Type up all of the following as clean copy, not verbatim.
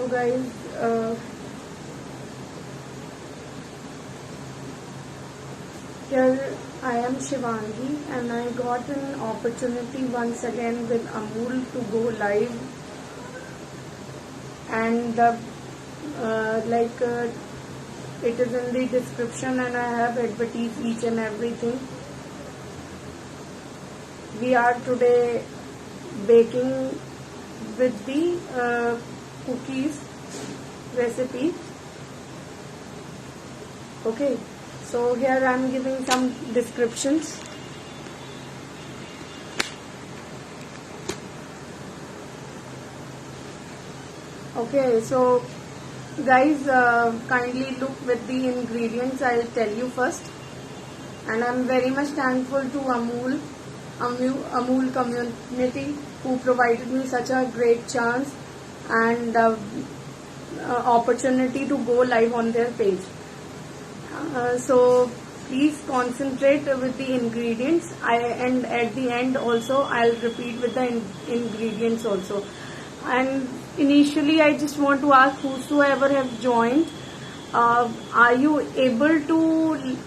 guys, here I am Shivangi, and I got an opportunity once again with Amul to go live, and it is in the description, and I have advertised each and everything. We are today baking with the cookies recipe. Okay, so here I am giving some descriptions. Okay, so guys, kindly look with the ingredients. I'll tell you first, and I'm very much thankful to Amul community who provided me such a great chance and opportunity to go live on their page. So please concentrate with the ingredients. And at the end also I'll repeat with the ingredients also. And initially I just want to ask whosoever have joined, are you able to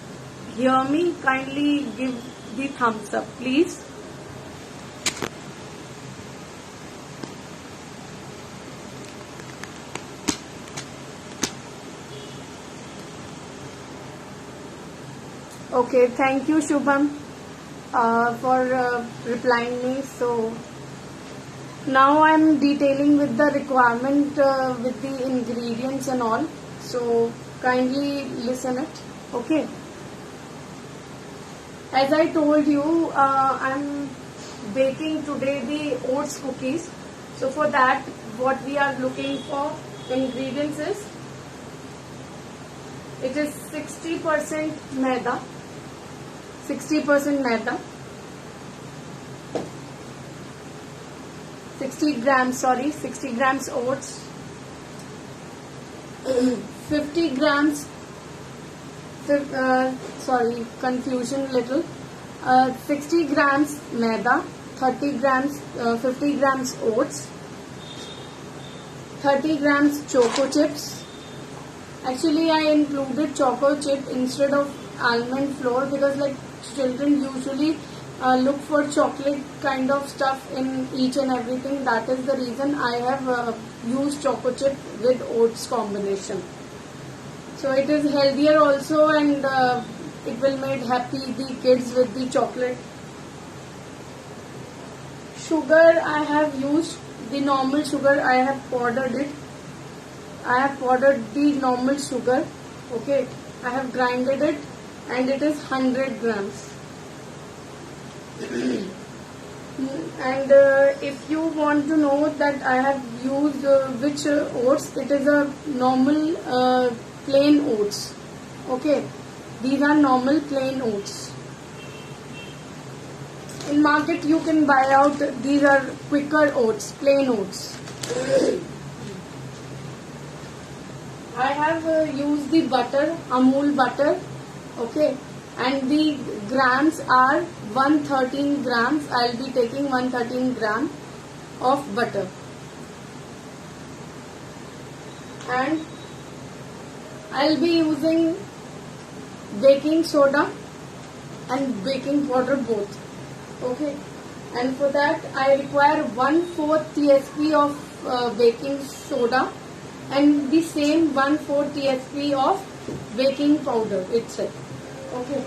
hear me? Kindly give the thumbs up, please. Okay, thank you Shubham for replying me. So now I'm detailing with the requirement with the ingredients and all. So kindly listen it. Okay. As I told you, I'm baking today the oats cookies. So for that, what we are looking for ingredients is, it is 60% maida. 60% maida, 60 grams oats, 50 grams, sorry, confusion little, 60 grams maida, 30 grams, 50 grams oats, 30 grams choco chips. Actually, I included choco chip instead of almond flour because like children usually look for chocolate kind of stuff in each and everything. That is the reason I have used choco chip with oats combination. So it is healthier also, and it will make happy the kids with the chocolate. Sugar, I have used the normal sugar. I have powdered it. I have powdered the normal sugar. Okay, I have grinded it, and it is 100 grams. And if you want to know that I have used which oats, it is a normal plain oats. Okay, these are normal plain oats. In market you can buy out, these are quicker oats, plain oats. I have used the butter, Amul butter. Okay, and the grams are 113 grams. I'll be taking 113 gram of butter, and I'll be using baking soda and baking powder both. Okay, and for that I require 1/4 tsp of baking soda and the same 1/4 tsp of baking powder itself. Okay,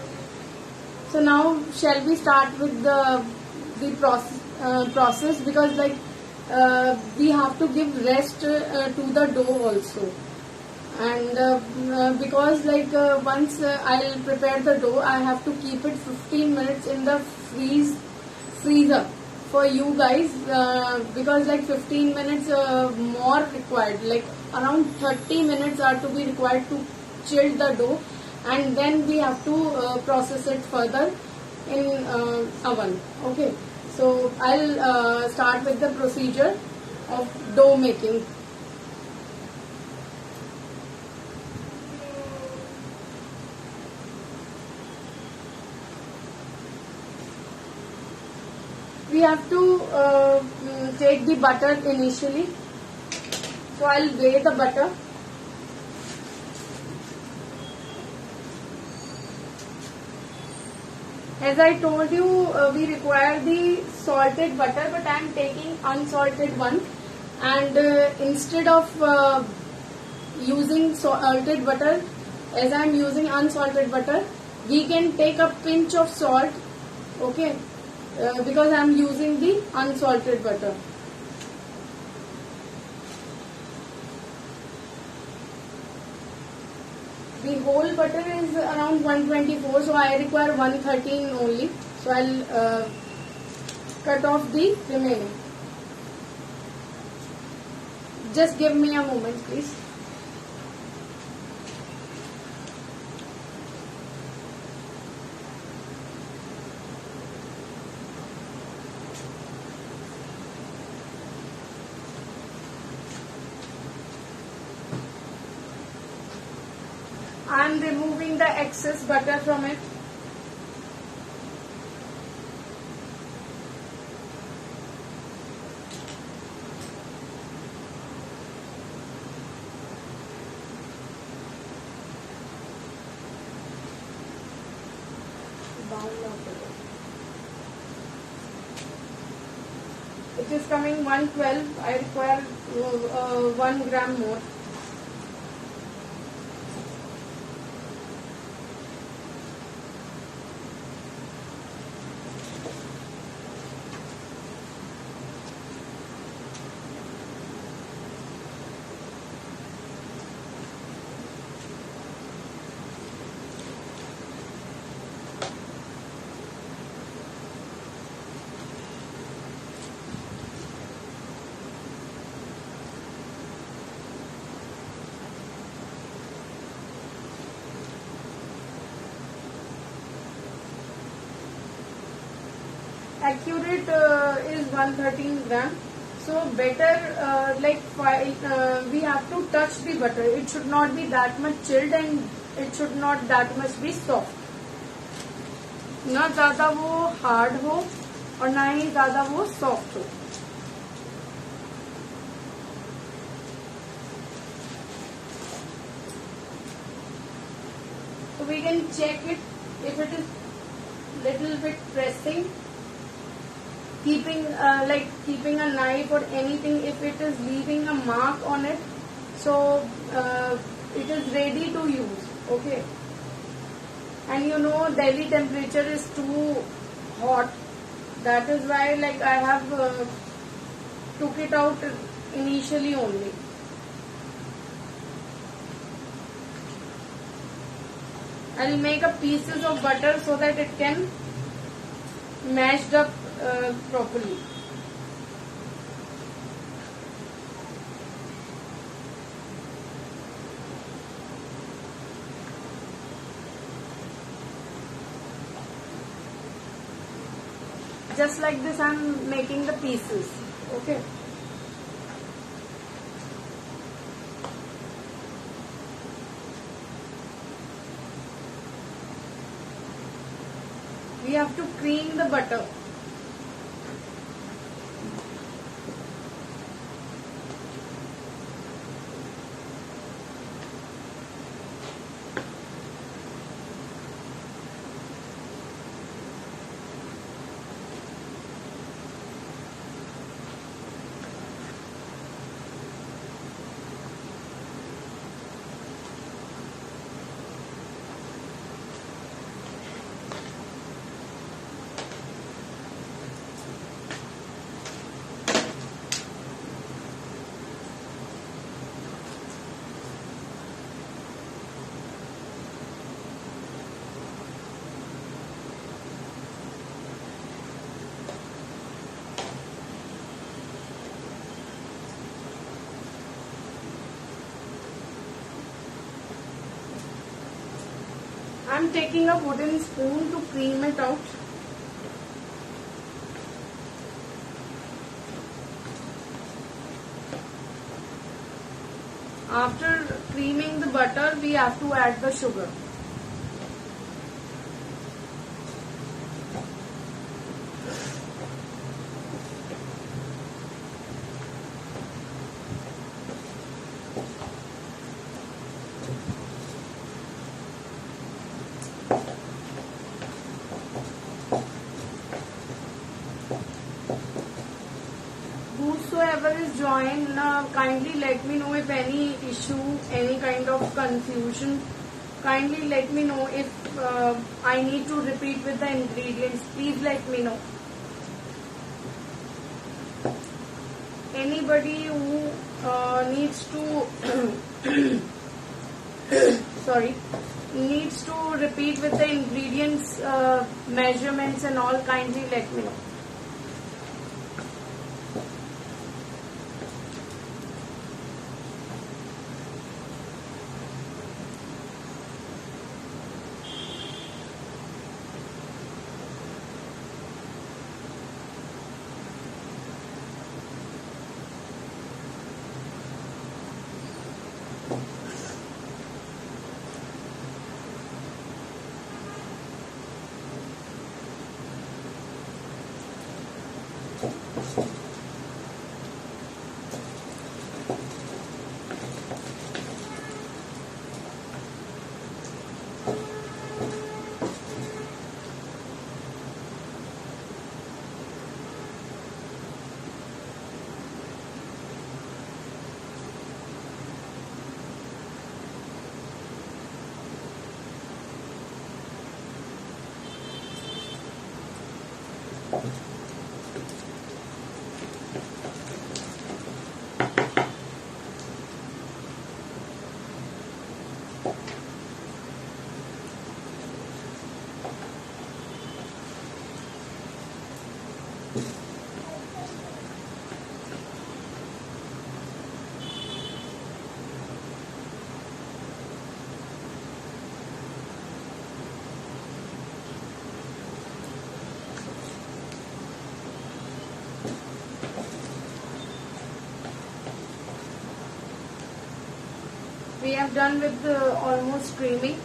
so now shall we start with the process, because like we have to give rest to the dough also, and because like once I'll prepare the dough, I have to keep it 15 minutes in the freezer for you guys, because like 15 minutes more required, like around 30 minutes are to be required to chill the dough, and then we have to process it further in oven. Okay, so I'll start with the procedure of dough making. We have to take the butter initially. So I'll weigh the butter. As I told you, we require the salted butter, but I am taking unsalted one. And instead of using salted butter, as I am using unsalted butter, we can take a pinch of salt, okay, because I am using the unsalted butter. The whole butter is around 124, so I require 113 only. So I'll cut off the remaining. Just give me a moment, please. I am removing the excess butter from it. It is coming 112. I require 1 gram more. Accurate is 113 gram. So better we have to touch the butter. It should not be that much chilled and it should not that much be soft. ना ज़्यादा वो hard हो और ना ही ज़्यादा वो soft हो. So we can check it if it is little bit pressing. Keeping a knife or anything, if it is leaving a mark on it, so it is ready to use. Okay. And you know Delhi temperature is too hot. That is why I have took it out initially only. I'll make a pieces of butter so that it can mashed up properly. Just like this I'm making the pieces. Okay. We have to cream the butter. I'm taking a wooden spoon to cream it out. After creaming the butter, we have to add the sugar. whosoever is joined, kindly let me know if any issue, any kind of confusion. Kindly let me know if I need to repeat with the ingredients. Please let me know. Anybody who needs to needs to repeat with the ingredients, measurements and all, kindly let me know. We have done with the almost creaming.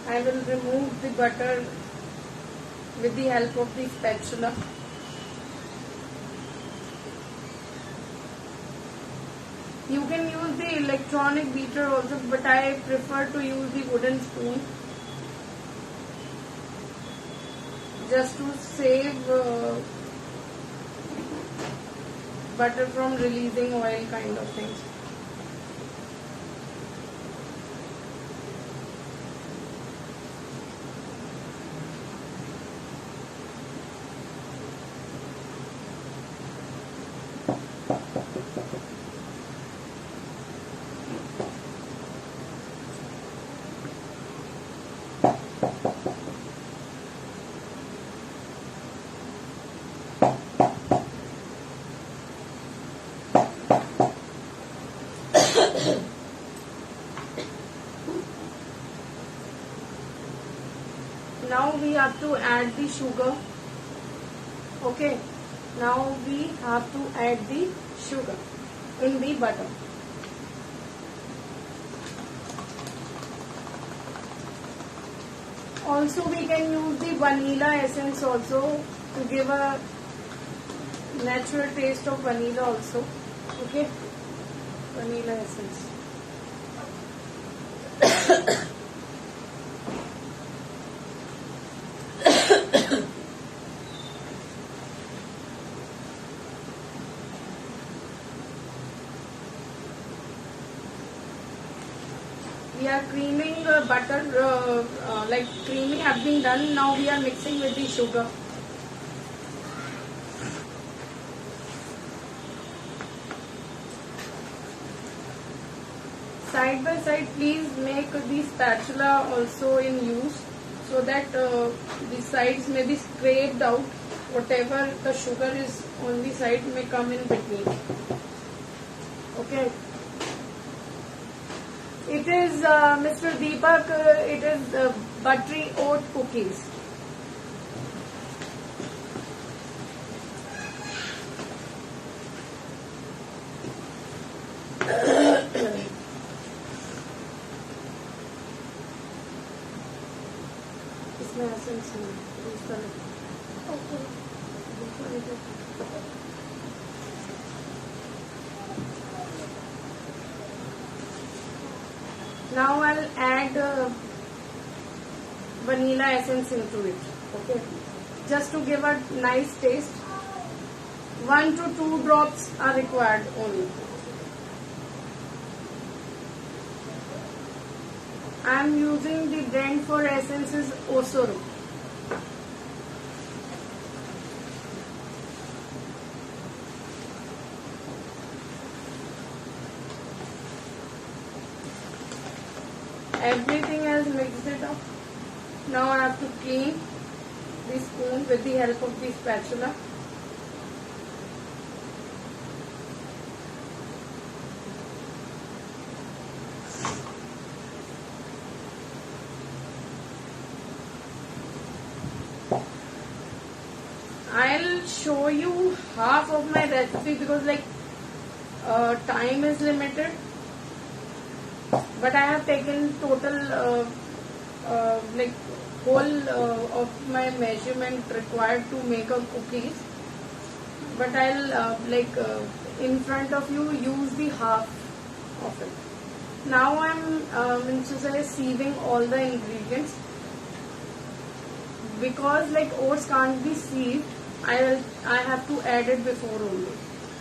I will remove the butter with the help of the spatula. You can use the electronic beater also, but I prefer to use the wooden spoon just to save butter from releasing oil kind of things. Now we have to add the sugar. Okay, now we have to add the sugar in the butter. Also we can use the vanilla essence also to give a natural taste of vanilla also. Okay, vanilla essence. We are creaming butter, like creaming have been done. Now we are mixing with the sugar. Side by side, please make the spatula also in use so that the sides may be scraped out. Whatever the sugar is on the side may come in between. Okay. It is Mr. Deepak, it is buttery oat cookies. इसमें essence नहीं use कर Okay. Now I'll add vanilla essence into it. Okay, just to give a nice taste. 1 to 2 drops are required only. I am using the brand for essences Osoro. Everything else mixed it up. Now I have to clean the spoon with the help of the spatula. I'll show you half of my recipe because time is limited. But I have taken total whole of my measurement required to make a cookies. But I'll in front of you use the half of it. Now I'm sieving all the ingredients because oats can't be sieved. I have to add it before only.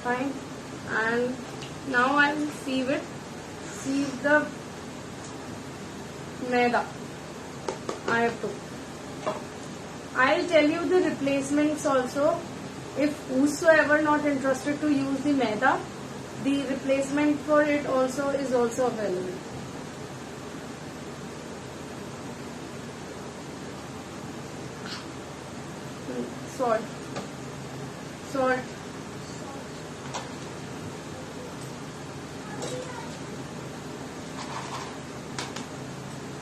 Fine. And now I'll sieve it. Sieve the maida. I have to. I'll tell you the replacements also. If whosoever not interested to use the maida, the replacement for it also is also available. Salt.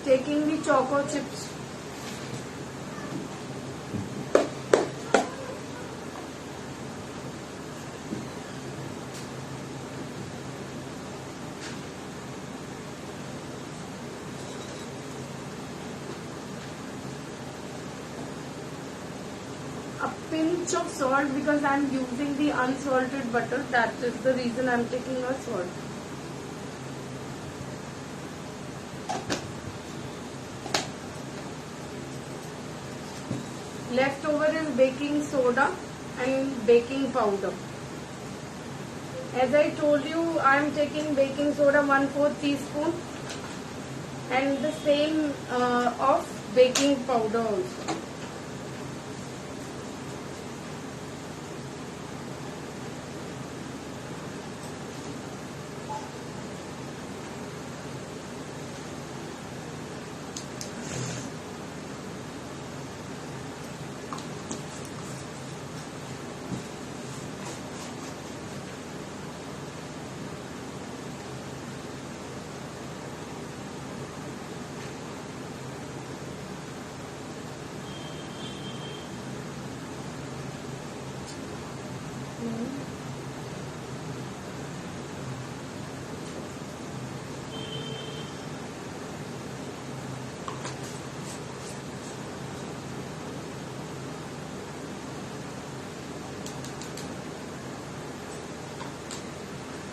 Taking the choco chips. A pinch of salt because I am using the unsalted butter. That is the reason I am taking a salt. Leftover is baking soda and baking powder. As I told you, I am taking baking soda 1/4 teaspoon and the same of baking powder also.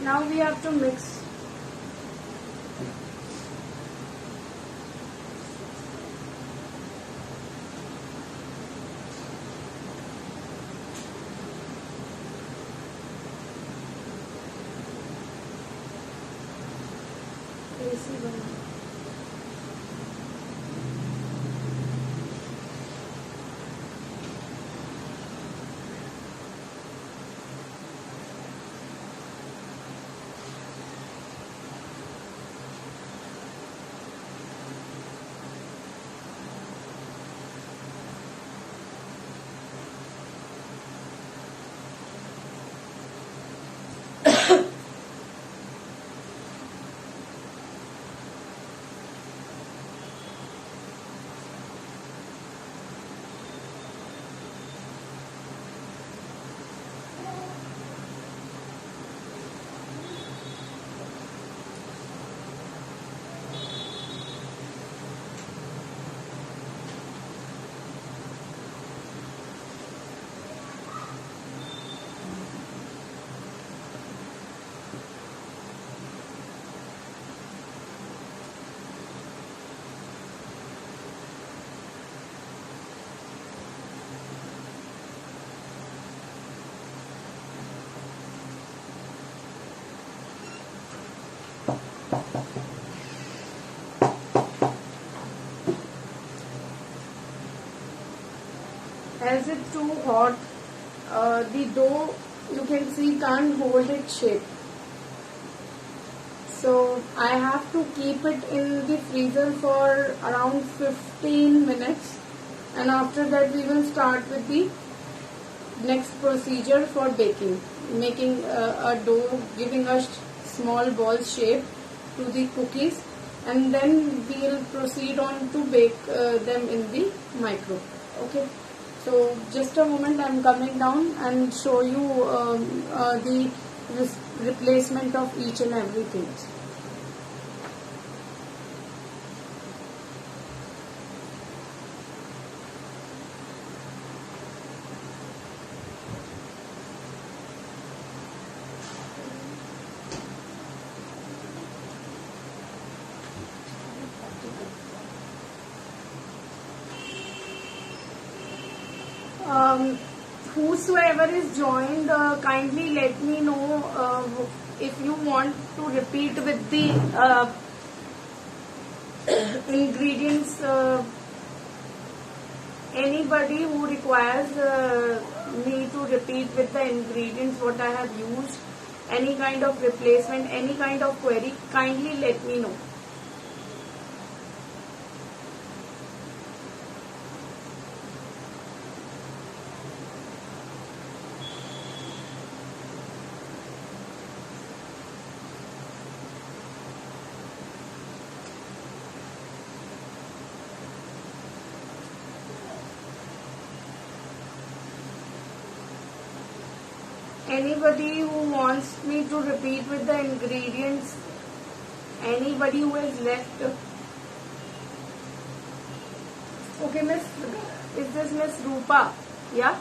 Now we have to mix. ऐसे बना as it's too hot, the dough, you can see, can't hold its shape. So I have to keep it in the freezer for around 15 minutes, and after that we will start with the next procedure for baking, making a dough, giving a small ball shape to the cookies, and then we'll proceed on to bake them in the micro. Okay, so just a moment, I'm coming down and show you the replacement of each and everything. Whosoever is joined, kindly let me know if you want to repeat with the ingredients. Anybody who requires me to repeat with the ingredients what I have used, any kind of replacement, any kind of query, kindly let me know. Anybody who wants me to repeat with the ingredients, anybody who has left. Okay, Miss, is this Miss Rupa? Yeah,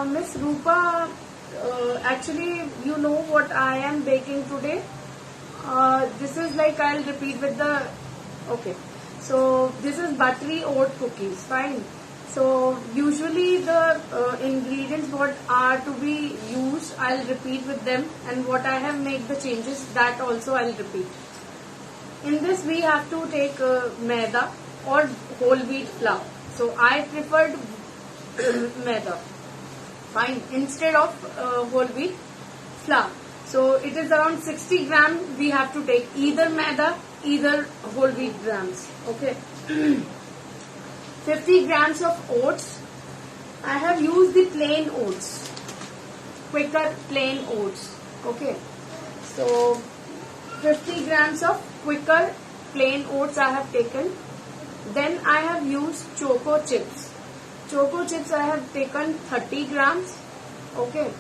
Miss Rupa, actually you know what I am baking today. This is like, I'll repeat with the, okay, so this is buttery oat cookies, fine. So usually the ingredients what are to be used, I'll repeat with them, and what I have made the changes, that also I'll repeat. In this we have to take maida or whole wheat flour. So I preferred maida, fine, instead of whole wheat flour. So it is around 60 grams we have to take, either maida, either whole wheat grams. Okay. 50 grams of oats. I have used the plain oats, quicker plain oats. Okay, so 50 grams of quicker plain oats I have taken. Then I have used choco chips. Choco chips I have taken 30 grams. Okay,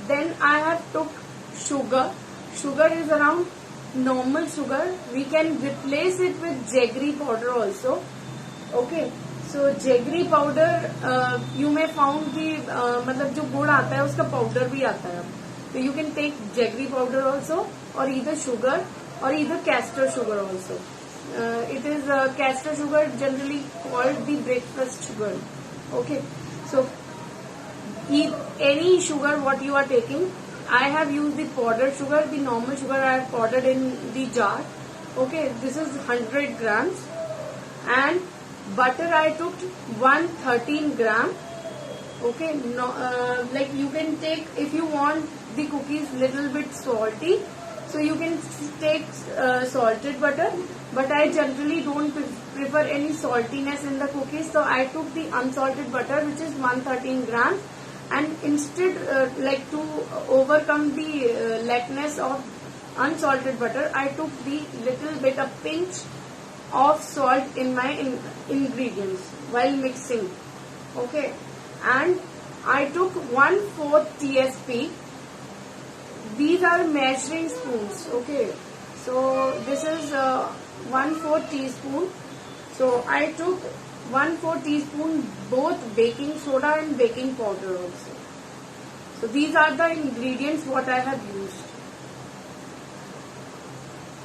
then I have took sugar. Sugar is around normal sugar. We can replace it with jaggery powder also. Okay, so jaggery powder you may found कि मतलब जो गुड़ आता है उसका powder भी आता है. So you can take jaggery powder also, or either sugar, or either castor sugar also. It is castor sugar, generally called the breakfast sugar. Okay, so eat any sugar what you are taking. I have used the powdered sugar. The normal sugar I have powdered in the jar. Okay, this is 100 grams. And butter I took 113 gram. Okay, no, like you can take, if you want the cookies little bit salty, so you can take salted butter, but I generally don't prefer any saltiness in the cookies, so I took the unsalted butter, which is 113 grams. And instead, like to overcome the lackness of unsalted butter, I took the little bit, a pinch of salt in my ingredients while mixing. Okay, and I took 1/4 TSP. These are measuring spoons. Okay, so this is 1/4 teaspoon. So I took 1/4 teaspoon both baking soda and baking powder also. So these are the ingredients what I have used.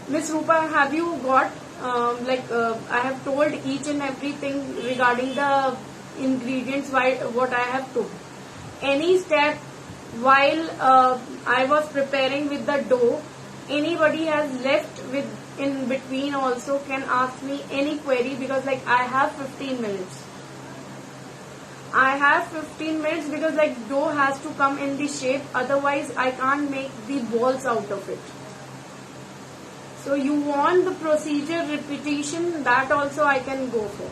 Miss Rupa, have you got I have told each and everything regarding the ingredients what I have took. Any step while I was preparing with the dough, anybody has left with in between also can ask me any query, because like I have 15 minutes. I have 15 minutes because like dough has to come in the shape, otherwise I can't make the balls out of it. So you want the procedure repetition, that also I can go for.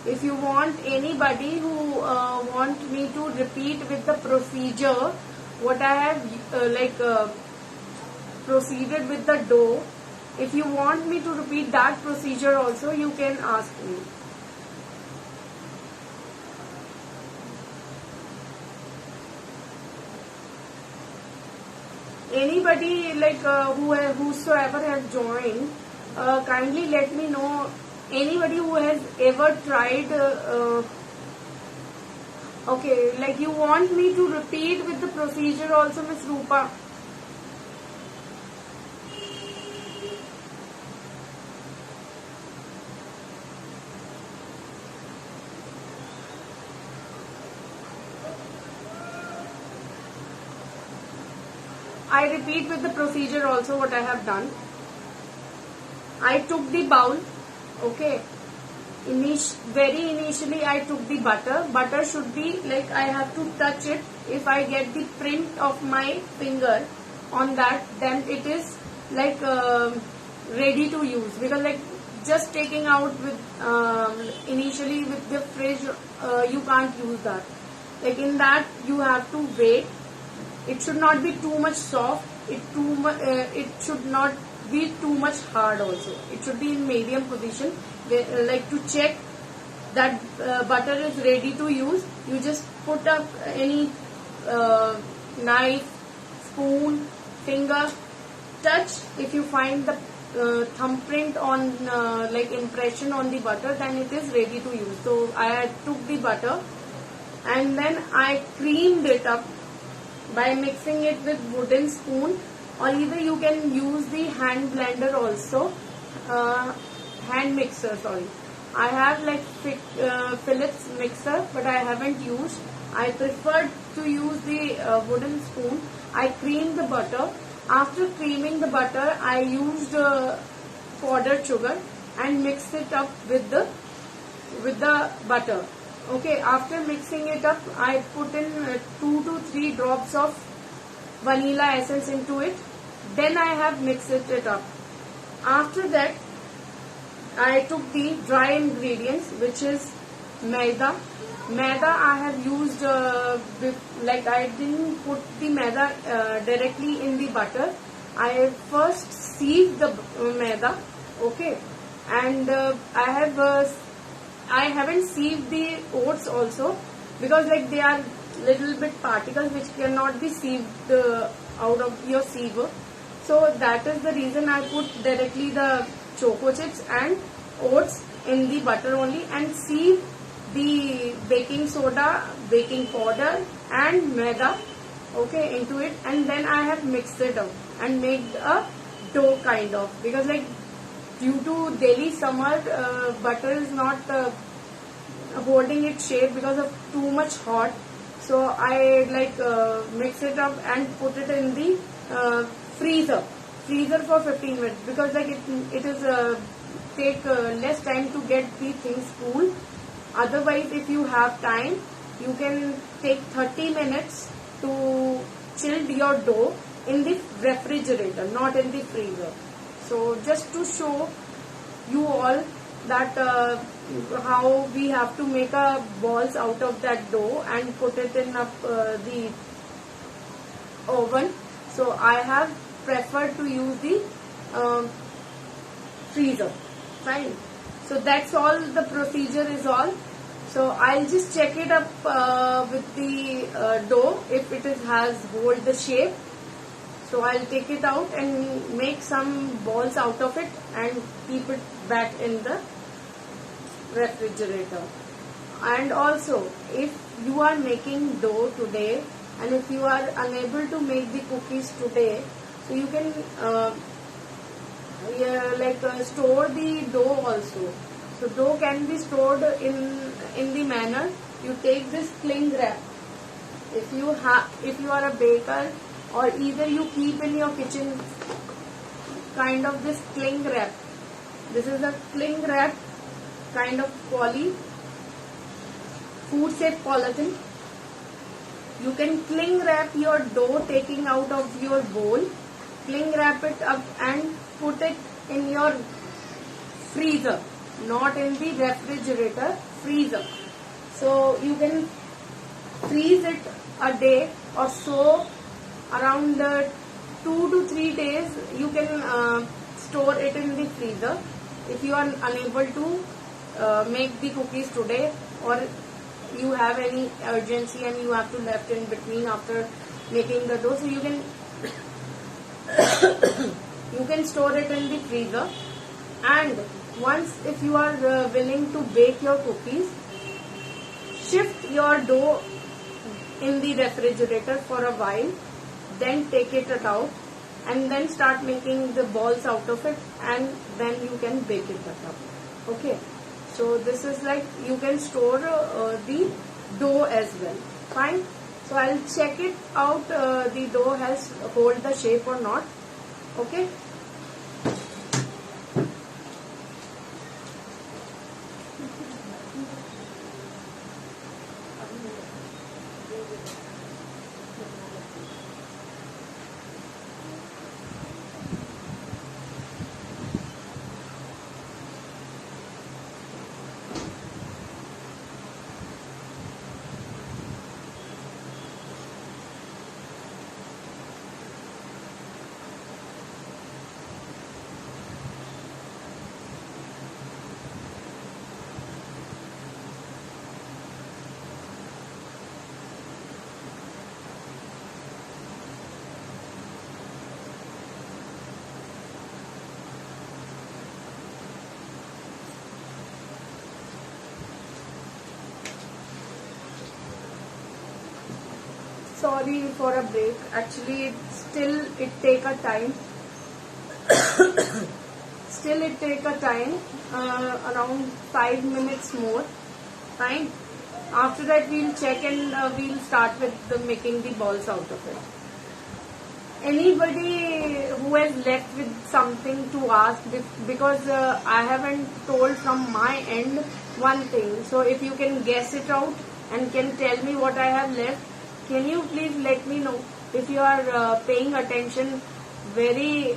If you want anybody who want me to repeat with the procedure what I have proceeded with the dough, if you want me to repeat that procedure also, you can ask me. Anybody whosoever has joined, kindly let me know. Anybody who has ever tried, okay, like you want me to repeat with the procedure also, Miss Rupa? I repeat with the procedure also what I have done. I took the bowl, okay. Very initially I took the butter. Butter should be like I have to touch it. If I get the print of my finger on that, then it is like ready to use. Because like just taking out with initially with the fridge, you can't use that. Like in that you have to wait. It should not be too much soft. It should not be too much hard also. It should be in medium position. Like to check that butter is ready to use, you just put up any knife, spoon, finger, touch. If you find the thumbprint on like impression on the butter, then it is ready to use. So I took the butter and then I creamed it up by mixing it with wooden spoon, or either you can use the hand blender also, hand mixer, sorry. I have like Philips mixer, but I haven't used. I preferred to use the wooden spoon. I creamed the butter. After creaming the butter, I used powdered sugar and mixed it up with the butter. Okay, after mixing it up, I put in 2 to 3 drops of vanilla essence into it. Then I have mixed it up. After that, I took the dry ingredients, which is maida. Maida I have used, like I didn't put the maida directly in the butter. I first sieved the maida, okay, and I haven't sieved the oats also, because like they are little bit particles which cannot be sieved out of your siever. So that is the reason I put directly the choco chips and oats in the butter only, and sieve the baking soda, baking powder and maida, okay, into it, and then I have mixed it up and made a dough kind of, because like due to Delhi summer, butter is not holding its shape because of too much hot. So I like mix it up and put it in the freezer for 15 minutes, because like it is take less time to get the things cool. Otherwise, if you have time, you can take 30 minutes to chill your dough in the refrigerator, not in the freezer. So just to show you all that how we have to make a balls out of that dough and put it in the oven. So I have preferred to use the freezer. Fine. So that's all, the procedure is all. So I'll just check it up with the dough if it has hold the shape. So I'll take it out and make some balls out of it and keep it back in the refrigerator. And also, if you are making dough today and if you are unable to make the cookies today, so you can store the dough also. So dough can be stored in the manner, you take this cling wrap. If you are a baker, or either you keep in your kitchen kind of this cling wrap. This is a cling wrap kind of poly food safe polythene. You can cling wrap your dough taking out of your bowl. Cling wrap it up and put it in your freezer, not in the refrigerator, freezer. So you can freeze it a day or so, around 2 to 3 days. You can store it in the freezer. If you are unable to make the cookies today, or you have any urgency and you have to left in between after making the dough, so you can you can store it in the freezer. And once, if you are willing to bake your cookies, shift your dough in the refrigerator for a while, then take it out and then start making the balls out of it, and then you can bake it up. Okay, so this is like you can store the dough as well. Fine. So I'll check it out, the dough has hold the shape or not. Okay. Sorry for a break. Actually, it take a time. Still it take a time, around 5 minutes more. Fine. After that we'll check and we'll start with making the balls out of it. Anybody who has left with something to ask, because I haven't told from my end one thing. So if you can guess it out and can tell me what I have left, can you please let me know? If you are paying attention very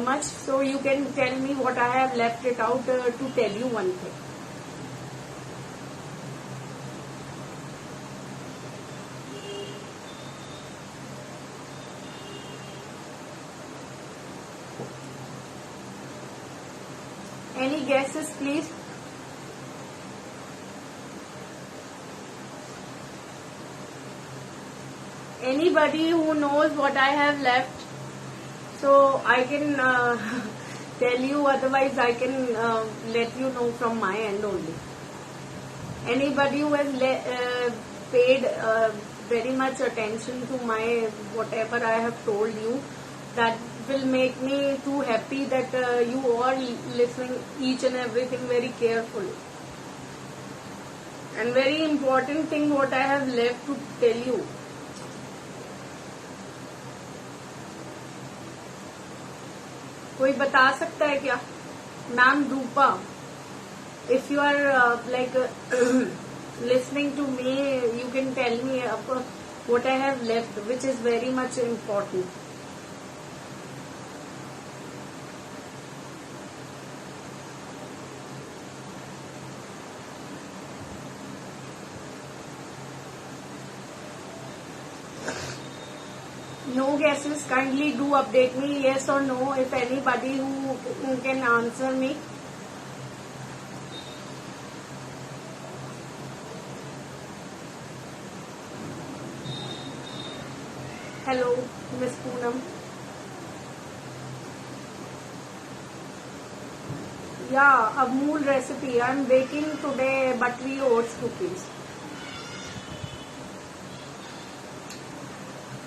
much, so you can tell me what I have left it out to tell you one thing. Any guesses, please? Anybody who knows what I have left, so I can tell you, otherwise I can let you know from my end only. Anybody who has paid very much attention to my whatever I have told you, that will make me too happy that you are listening each and everything very carefully. And very important thing what I have left to tell you. कोई बता सकता है क्या? Ma'am Rupa, if you are listening to me, you can tell me what I have left, which is very much important. No guesses, kindly do update me, yes or no, if anybody who can answer me. Hello, Miss Poonam. Yeah, Amul recipe. I am baking today buttery oats cookies.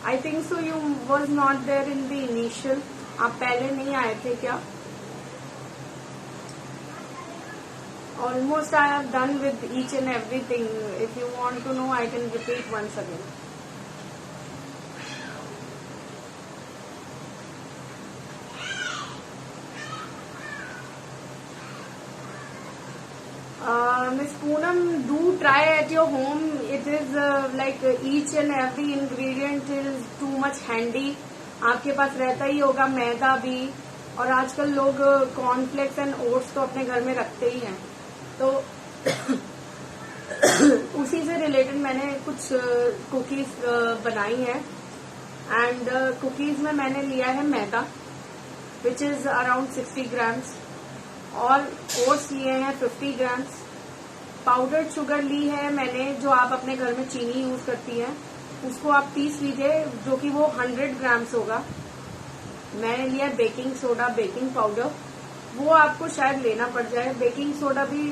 I think so. You was not there in the initial. आप पहले नहीं आए थे क्या? Almost I have done with each and everything. If you want to know, I can repeat once again. Miss Poonam, do try at your home. It is like each and every ingredient is too much handy. आपके पास रहता ही होगा मैदा भी, और आजकल लोग cornflakes and oats तो अपने घर में रखते ही हैं. तो उसी से रिलेटेड मैंने कुछ कुकीज बनाई है. एंड कुकीज में मैंने लिया है मैदा विच इज अराउंड 60 ग्राम्स, और ओट्स लिए हैं 50 ग्राम्स. पाउडर्ड शुगर ली है मैंने, जो आप अपने घर में चीनी यूज करती हैं उसको आप पीस लीजिए, जो कि वो 100 ग्राम्स होगा. मैंने लिया बेकिंग सोडा, बेकिंग पाउडर, वो आपको शायद लेना पड़ जाए. बेकिंग सोडा भी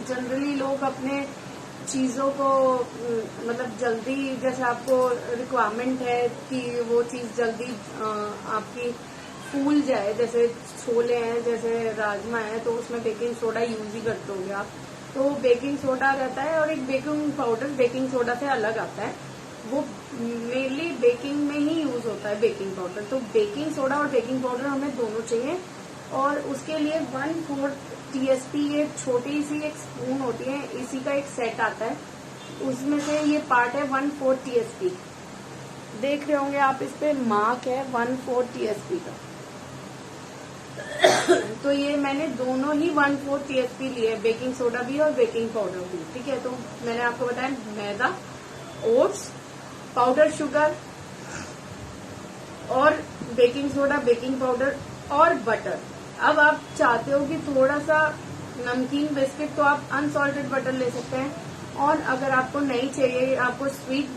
जनरली लोग अपने चीजों को मतलब जल्दी, जैसे आपको रिक्वायरमेंट है कि वो चीज जल्दी आपकी फूल जाए, जैसे छोले हैं, जैसे राजमा है, तो उसमें बेकिंग सोडा यूज ही करते होंगे आप. तो बेकिंग सोडा रहता है और एक बेकिंग पाउडर बेकिंग सोडा से अलग आता है. वो मेनली बेकिंग में ही यूज होता है बेकिंग पाउडर. तो बेकिंग सोडा और बेकिंग पाउडर हमें दोनों चाहिए, और उसके लिए 1/4 TSP, ये छोटी सी एक स्पून होती है, इसी का एक सेट आता है, उसमें से ये पार्ट है 1/4 TSP. देख रहे होंगे आप, इस पे मार्क है 1/4 TSP का. तो ये मैंने दोनों ही 1/4 TSP लिए, बेकिंग सोडा भी और बेकिंग पाउडर भी. ठीक है, तो मैंने आपको बताया मैदा, ओट्स, पाउडर शुगर और बेकिंग सोडा, बेकिंग पाउडर और बटर. अब आप चाहते हो कि थोड़ा सा नमकीन बिस्किट, तो आप अनसॉल्टेड बटर ले सकते हैं. और अगर आपको नहीं चाहिए, आपको स्वीट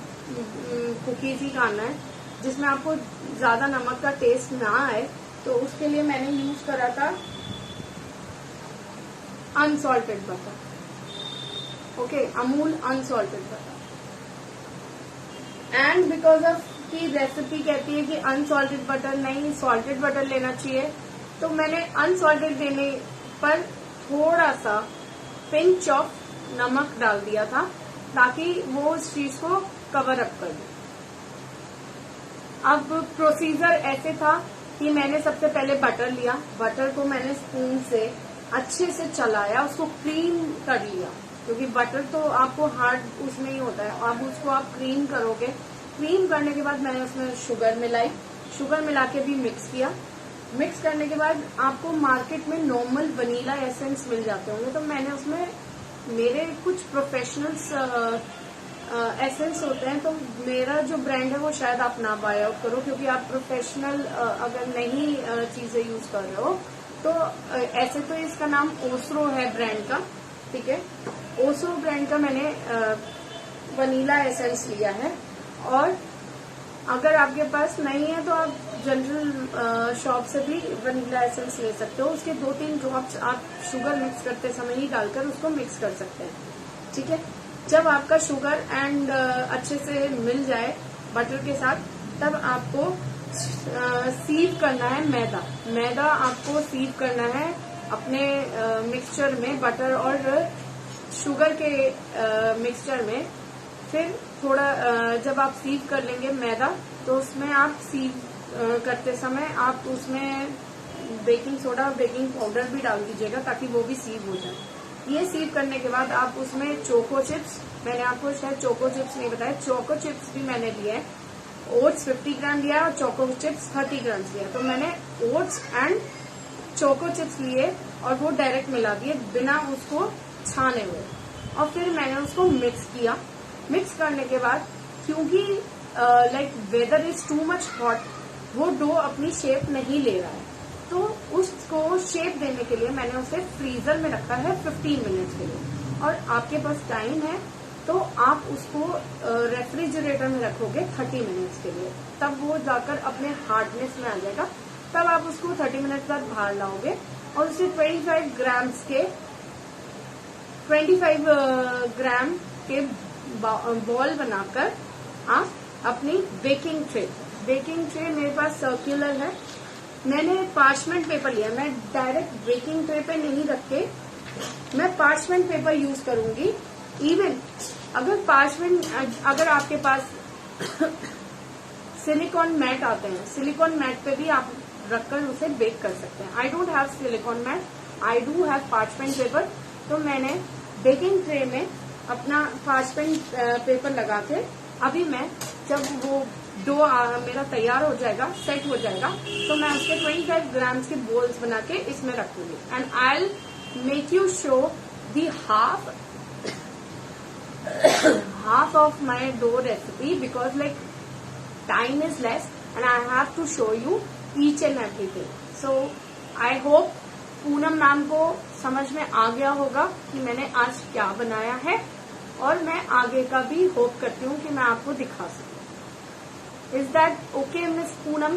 कुकीज ही खाना है जिसमें आपको ज्यादा नमक का टेस्ट ना आए, तो उसके लिए मैंने यूज करा था unsalted butter. Okay, Amul unsalted butter. And because of की रेसिपी कहती है कि अनसॉल्टेड बटर नहीं, सॉल्टेड बटर लेना चाहिए, तो मैंने अनसॉल्टेड देने पर थोड़ा सा पिंच ऑफ नमक डाल दिया था, ताकि वो उस चीज को कवर अप कर दे. अब प्रोसीजर ऐसे था कि मैंने सबसे पहले बटर लिया, बटर को मैंने स्पून से अच्छे से चलाया, उसको क्रीम कर लिया, क्योंकि बटर तो आपको हार्ड उसमें ही होता है. अब उसको आप क्रीम करोगे. क्रीम करने के बाद मैंने उसमें शुगर मिलाई, शुगर मिला के भी मिक्स किया. मिक्स करने के बाद आपको मार्केट में नॉर्मल वनीला एसेंस मिल जाते होंगे, तो मैंने उसमें मेरे कुछ प्रोफेशनल्स एसेंस होते हैं, तो मेरा जो ब्रांड है वो शायद आप ना बाय आउट करो, क्योंकि आप प्रोफेशनल अगर नहीं चीजें यूज कर रहे हो तो ऐसे तो इसका नाम ओसरो है ब्रांड का. ठीक है, ओसरो ब्रांड का मैंने वनीला एसेंस लिया है. और अगर आपके पास नहीं है तो आप जनरल शॉप से भी वनीला एसेंस ले सकते हो. उसके 2-3 ड्रॉप्स आप शुगर मिक्स करते समय ही डालकर उसको मिक्स कर सकते हैं. ठीक है, जब आपका शुगर एंड अच्छे से मिल जाए बटर के साथ, तब आपको सीव करना है मैदा. मैदा आपको सीव करना है अपने मिक्सचर में, बटर और शुगर के मिक्सचर में. फिर थोड़ा जब आप सीव कर लेंगे मैदा, तो उसमें आप सीव करते समय आप उसमें बेकिंग सोडा और बेकिंग पाउडर भी डाल दीजिएगा, ताकि वो भी सीव हो जाए. ये सीव करने के बाद आप उसमें चोको चिप्स, मैंने आपको शायद चोको चिप्स नहीं बताया, चोको चिप्स भी मैंने लिए हैं. ओट्स 50 ग्राम लिया और चोको चिप्स 30 ग्राम लिया. तो मैंने ओट्स एंड चोको चिप्स लिए और वो डायरेक्ट मिला दिए बिना उसको छाने हुए, और फिर मैंने उसको मिक्स किया. मिक्स करने के बाद, क्योंकि like weather is too much hot, वो डो अपनी शेप नहीं ले रहा है, तो उसको शेप देने के लिए मैंने उसे फ्रीजर में रखा है 15 मिनट्स के लिए. और आपके पास टाइम है तो आप उसको रेफ्रिजरेटर में रखोगे 30 मिनट्स के लिए, तब वो जाकर अपने हार्डनेस में आ जाएगा. तब आप उसको 30 मिनट बाद बाहर लाओगे और उसे 25 ग्राम के बॉल बनाकर आप अपनी बेकिंग ट्रे मेरे पास सर्कुलर है, मैंने पार्चमेंट पेपर लिया. मैं डायरेक्ट बेकिंग ट्रे पे नहीं रख के मैं पार्चमेंट पेपर यूज करूंगी. इवन अगर आपके पास सिलिकॉन मैट आते हैं, सिलिकॉन मैट पे भी आप रखकर उसे बेक कर सकते हैं. I don't have silicone mat, I do have parchment paper. तो मैंने बेकिंग ट्रे में अपना पार्चमेंट पेपर लगा के अभी मैं जब वो डो मेरा तैयार हो जाएगा, सेट हो जाएगा, तो मैं उसके 25 ग्राम्स के बोल्स बना के इसमें रखूंगी. And I will make you show the half of my dough recipe because like time is less and I have to show you each and everything. So I hope Poonam ma'am को समझ में आ गया होगा कि मैंने आज क्या बनाया है, और मैं आगे का भी होप करती हूँ कि मैं आपको दिखा सकूं. Is that okay miss Poonam?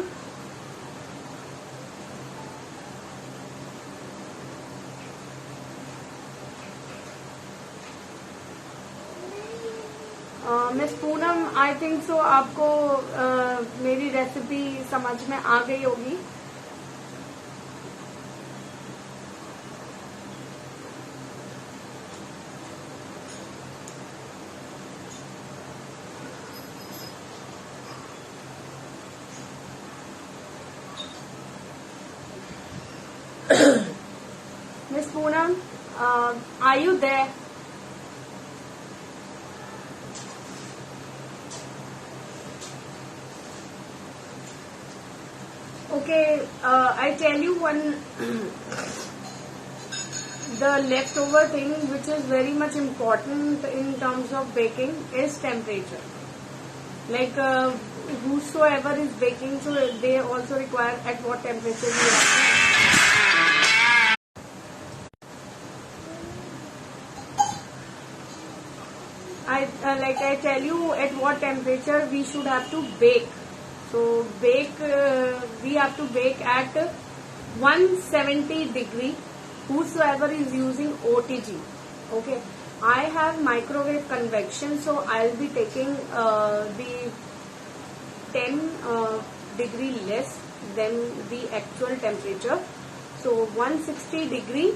Miss Poonam, I think so आपको मेरी रेसिपी समझ में आ गई होगी. Miss Poonam, are you there? Okay, I tell you one the leftover thing which is very much important in terms of baking is temperature. Like whosoever is baking, so they also require at what temperature you have to. I tell you at what temperature we should have to bake. So we have to bake at 170 degree. Whosoever is using OTG, okay. I have microwave convection, so I'll be taking the 10 degree less than the actual temperature. So 160 degree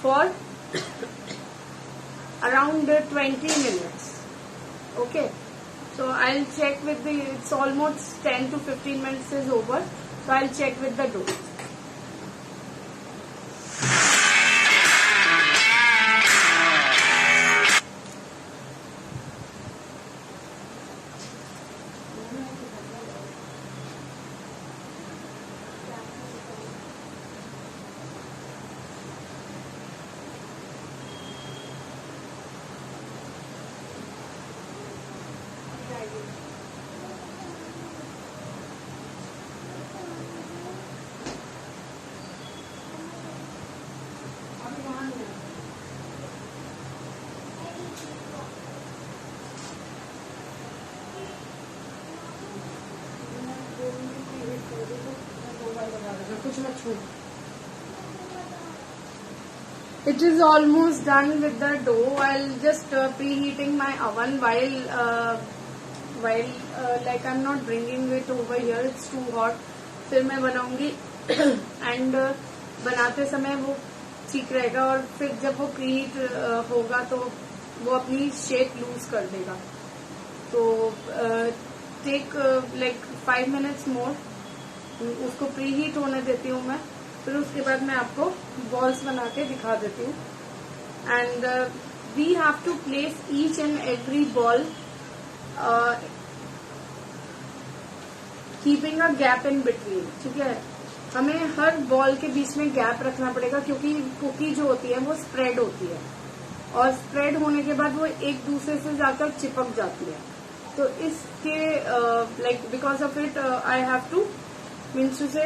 for around 20 minutes. Okay. So I'll check with the, it's almost 10 to 15 minutes is over. So I'll check with the dough. It is almost done with the dough. I'll just preheating my oven while like I'm not bringing it over here. It's too hot. फिर मैं बनाऊंगी and बनाते समय वो ठीक रहेगा, और फिर जब वो प्रीहीट होगा तो वो अपनी शेप लूज कर देगा. तो टेक लाइक 5 minutes मोर, उसको प्रीहीट होने देती हूँ मैं. फिर उसके बाद मैं आपको बॉल्स बना के दिखा देती हूँ. And we have to place each and every ball keeping a gap in between. ठीक है, हमें हर बॉल के बीच में गैप रखना पड़ेगा, क्योंकि कुकी जो होती है वो स्प्रेड होती है, और स्प्रेड होने के बाद वो एक दूसरे से जाकर चिपक जाती है. तो इसके like because of it I have to means to say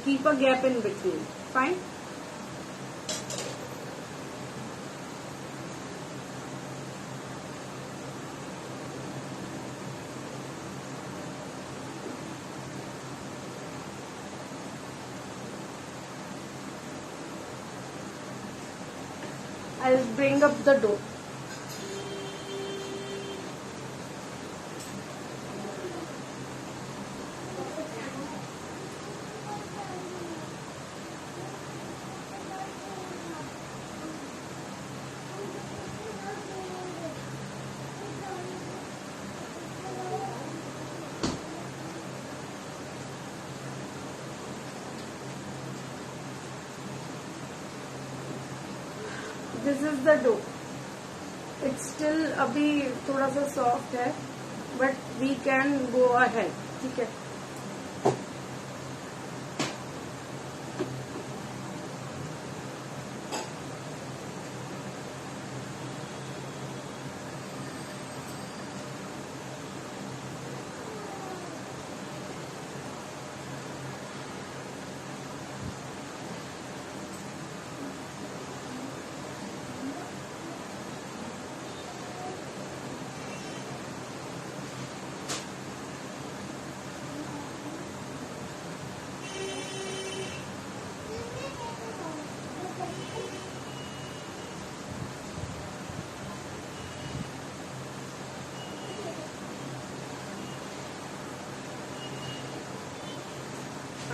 keep a gap in between. Fine. I'll bring up the dough. This is the dough. It's still अभी थोड़ा सा सॉफ्ट है, but we can go ahead. ठीक है.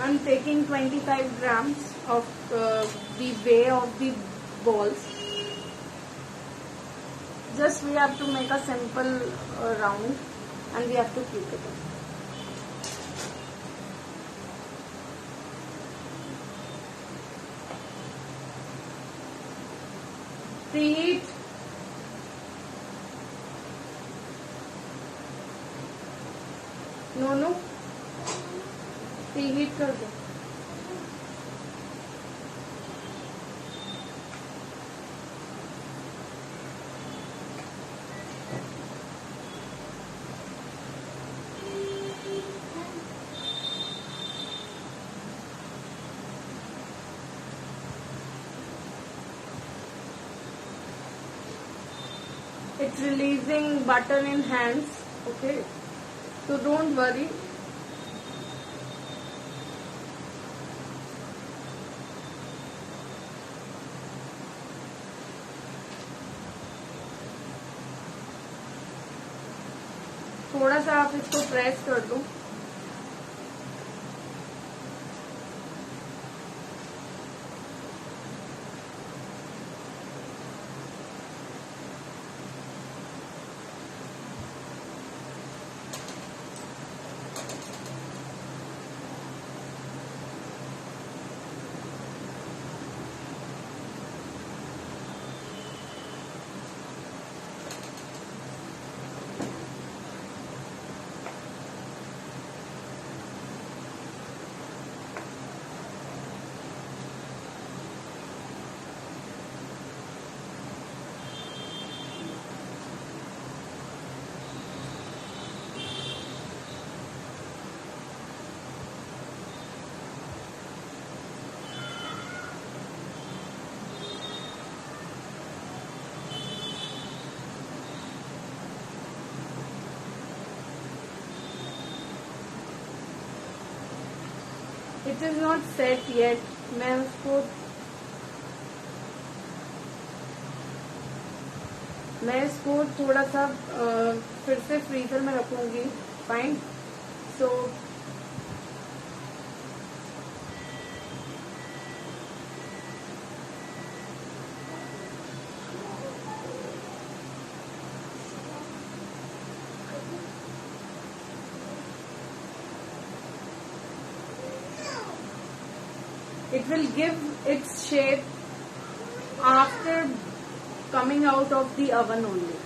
I'm taking 25 grams of the weigh of the balls. Just we have to make a simple round and we have to keep it. Preheat. No. Preheat कर दो. It's releasing butter in hands. Okay, so don't worry. थोड़ा सा आप इसको press कर दो. It is not set yet. मैं इसको थोड़ा सा फिर से फ्रीजर में रखूंगी. Fine. So it will give its shape after coming out of the oven only.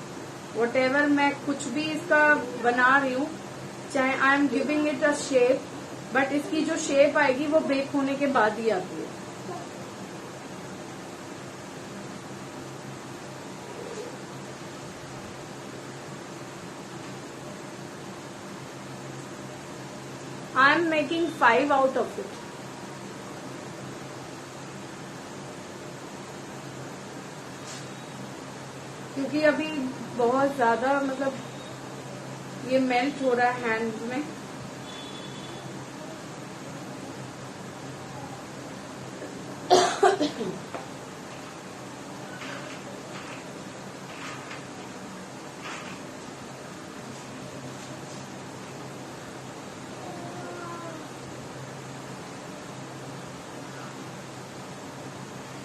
Whatever मैं कुछ भी इसका बना रही हूँ, चाहे I am giving it a shape, but इसकी जो शेप आएगी वो बेक होने के बाद ही आती है. I am making 5 out of it. क्योंकि अभी बहुत ज्यादा मतलब ये मेल्ट हो रहा है हैंड में.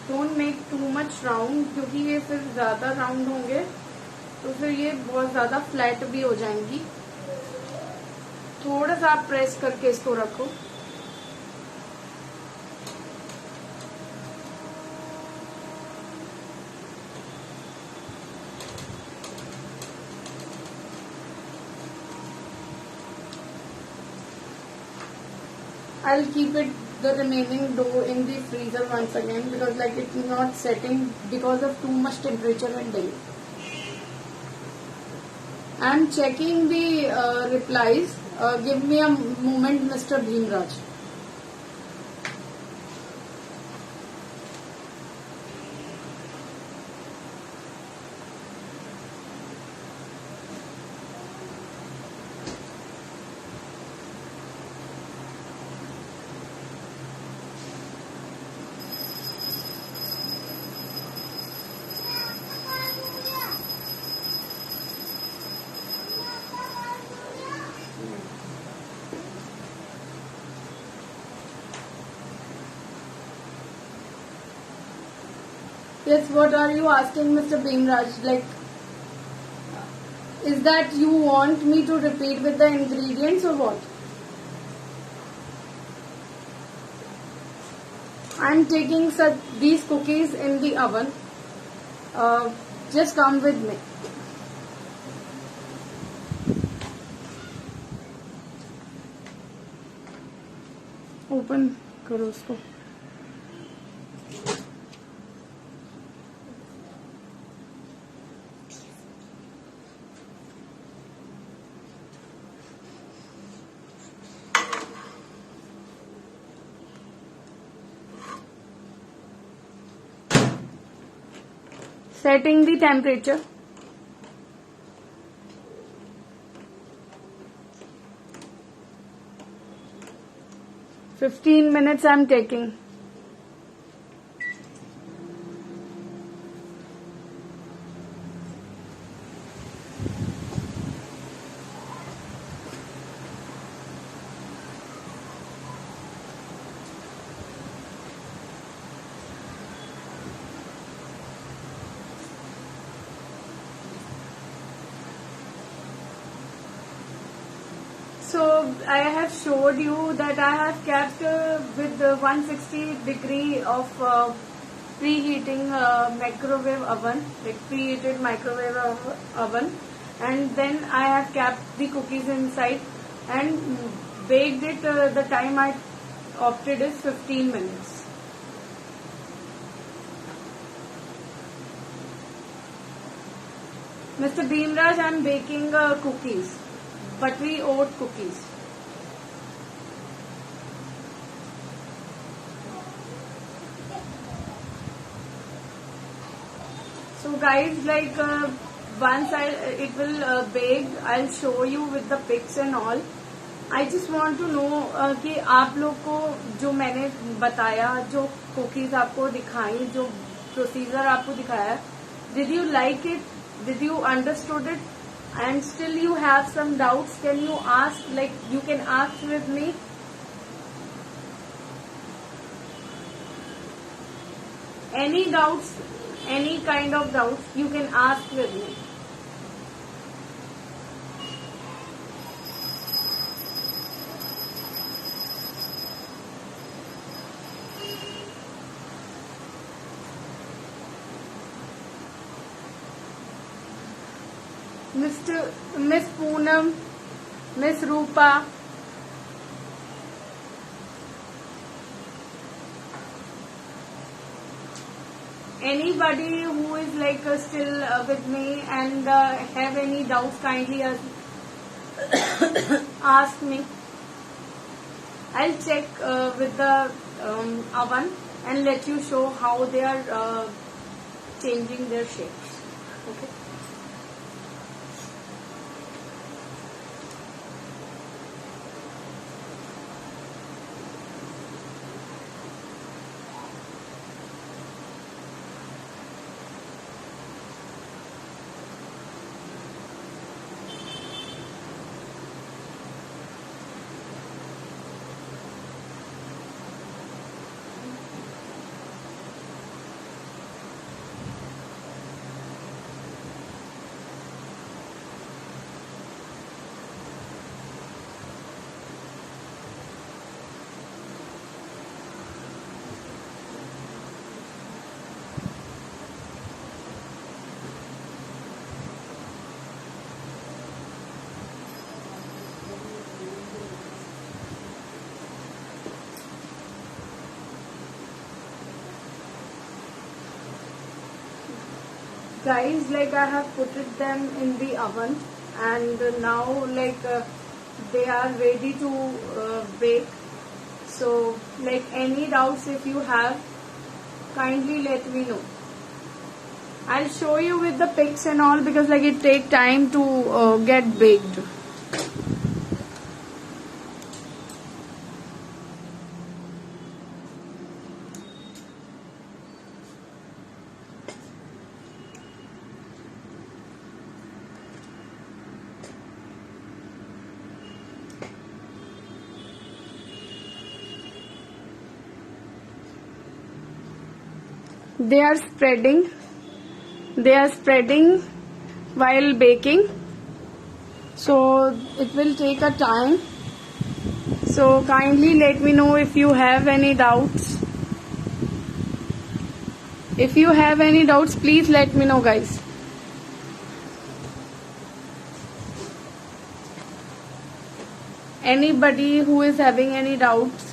Don't make too much round, क्योंकि ये फिर ज्यादा राउंड होंगे तो फिर ये बहुत ज्यादा फ्लैट भी हो जाएंगी. थोड़ा सा आप प्रेस करके इसको रखो. I'll keep it the remaining dough in the freezer once again, because like it's not setting because of too much temperature in Delhi. I'm checking the replies. Give me a moment, Mr. Bhimraj. Yes, what are you asking, Mr. Bhimraj? Like, is that you want me to repeat with the ingredients or what? I'm taking these cookies in the oven. Just come with me. Open करो उसको. Setting the temperature. "15 minutes I'm taking. So I have showed you that I have kept with 160 degree of preheating microwave oven, like preheated microwave oven, and then I have kept the cookies inside and baked it. The time I opted is 15 minutes. Mr. Bhimraj, I am baking cookies. Buttery oat cookies. So guys, like once it will bake, I'll show you with the pics and all. I just want to know कि आप लोग को जो मैंने बताया, जो cookies आपको दिखाई, जो procedure आपको दिखाया, did you like it? Did you understood it? And still you have some doubts, can you ask, like you can ask with me? Any doubts, any kind of doubts, you can ask with me. Miss Poonam, Miss Rupa, anybody who is like still with me and have any doubts, kindly ask me. I'll check with the oven and let you show how they are changing their shapes. Okay. guys, like I have put it them in the oven, and now like they are ready to bake. So like any doubts if you have, kindly let me know. I'll show you with the pics and all, because like it take time to get baked. They are spreading while baking, so it will take a time. So kindly let me know if you have any doubts. If you have any doubts, please let me know, guys. Anybody who is having any doubts,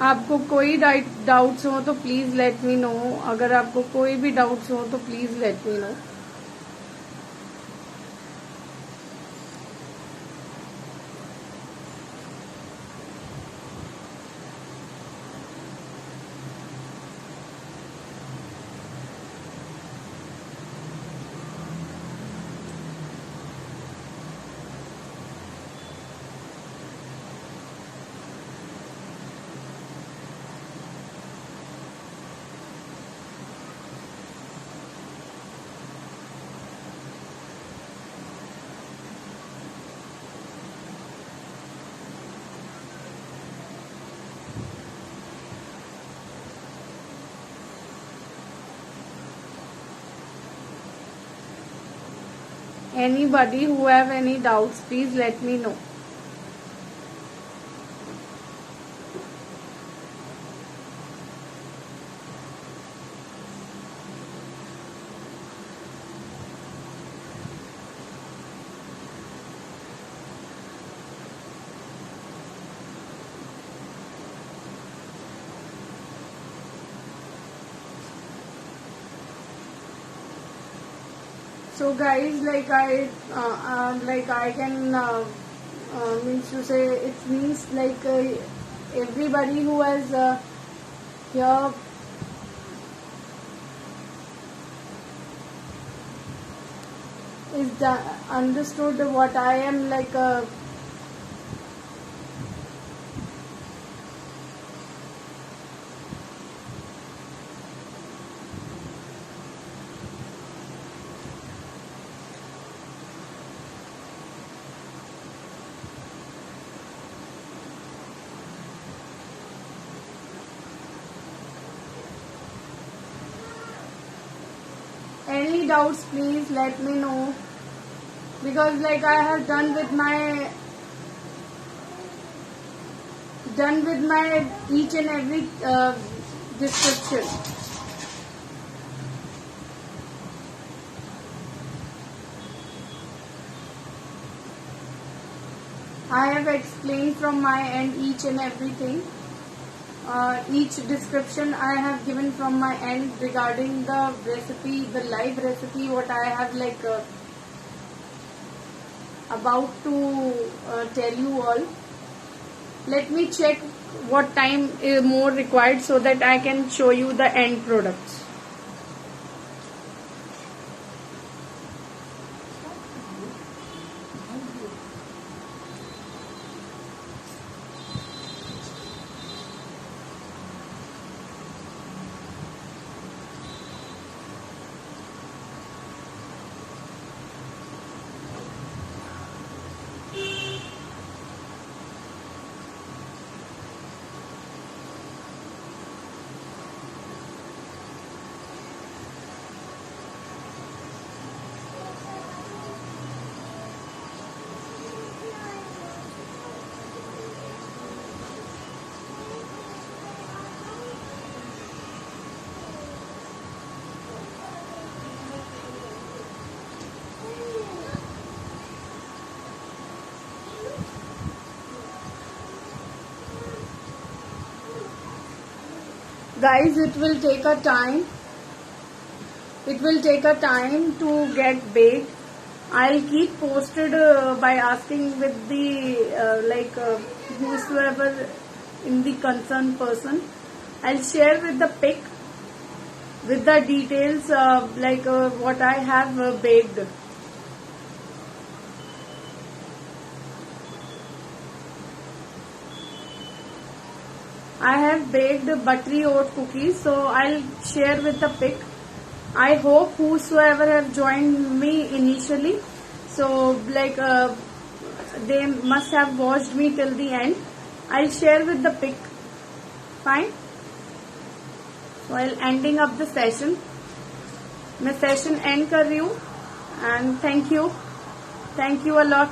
आपको कोई doubts हो तो please let me know. अगर आपको कोई भी doubts हो तो please let me know. Anybody who have any doubts, please let me know. So guys, like I can means to say, it means like everybody who has here is understood what I am like. Any doubts, please let me know, because like I have done with my each and every description. I have explained from my end each and everything. Each description I have given from my end regarding the recipe, the live recipe, what I have like about to tell you all. Let me check what time is more required so that I can show you the end products. Guys, it will take a time. It will take a time to get baked. I'll keep posted by asking with the whosoever in the concerned person. I'll share with the pic with the details what I have baked. I have baked buttery oat cookies, so I'll share with the pic. I hope whosoever have joined me initially, so they must have watched me till the end. I'll share with the pic. Fine. While ending up the session, मैं session end कर रही हूँ and thank you a lot.